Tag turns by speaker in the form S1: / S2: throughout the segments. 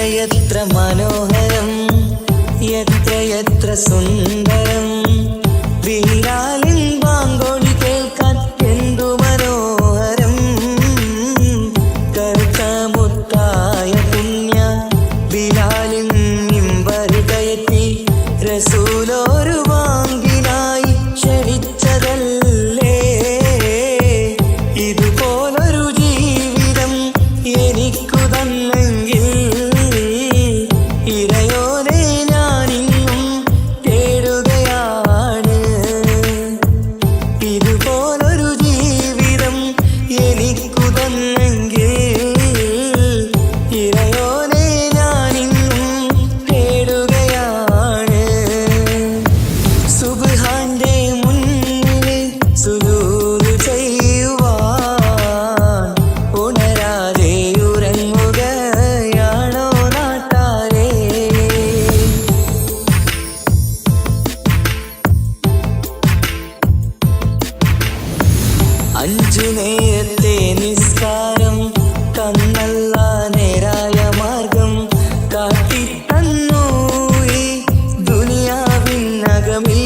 S1: എത്ര മനോഹരം എത്ര സുന്ദരം ബിലാലിൻ ബാങ്കൊലി കേൾക്കാൻ എന്തു മനോഹരം കറുത്തമുത്തായ പുണ്യ ബിലാലിൻ മിമ്പർ കയറ്റി റസൂലൊരു വാങ്കിനായി ക്ഷണിച്ചതല്ലേ ഇതുപോലൊരു ജീവിതം എനിക്കു തന്നെങ്കിൽ ഇറയോനെ ഞാനിന്നും തേടുകയാണ് ഇതുപോലൊരു ജീവിതം എനിക്കു തന്നെങ്കിൽ ഇറയോനെ ഞാനിന്നും തേടുകയാണ് സുബ്ഹാന്റെ മുന്നിൽ സുജൂദ് ചെയ്യുവാൻ ഉണരാതെ ഉറങ്ങുകയാണോ നാട്ടാരേ അഞ്ചു നേരത്തെ നിസ്കാരം തന്നല്ല നേരായ മാർഗം കാട്ടിത്തന്നു ഈ ദുനിയാവിനകമിൽ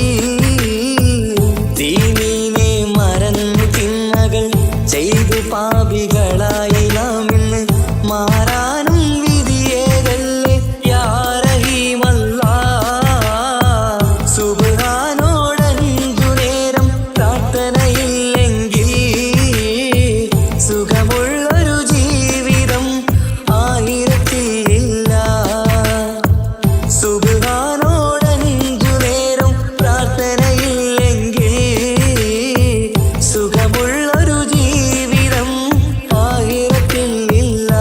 S1: ദീനീനെ മറന്നു തിന്മകൾ ചെയ്തു പാപികളായി നാം ഇന്ന് മാറാനും വിധിയേകല്ലേ യാ റഹീമല്ലാഹ് സുബ്ഹാനോടഞ്ചു നേരം പ്രാർത്ഥനയില്ലെങ്കിൽ സുഖമുള്ളൊരു ജീവിതം ആയിരത്തിലില്ല സുബ്ഹാനോടഞ്ചു നേരം പ്രാർത്ഥനയില്ലെങ്കിൽ സുഖമുള്ളൊരു ജീവിതം ആയിരത്തിലില്ല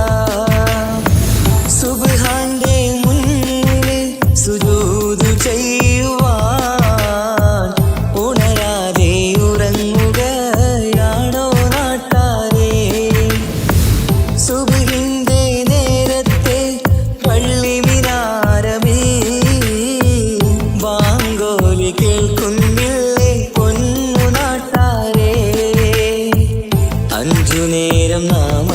S1: സുബ്ഹാന്റെ മുന്നിൽ സുജൂദ് ചെയ്യുവാൻ ഉണരാതെ ഉറങ്ങുകയാണോ നാട്ടാരേ സുബ്ഹിന്റെ നേരത്തെ പള്ളി മിനാരമേ ബാങ്കോലി കേൾക്കുന്നില്ലേ പൊന്നു നാട്ടാരേ അഞ്ചു നേരം നാമ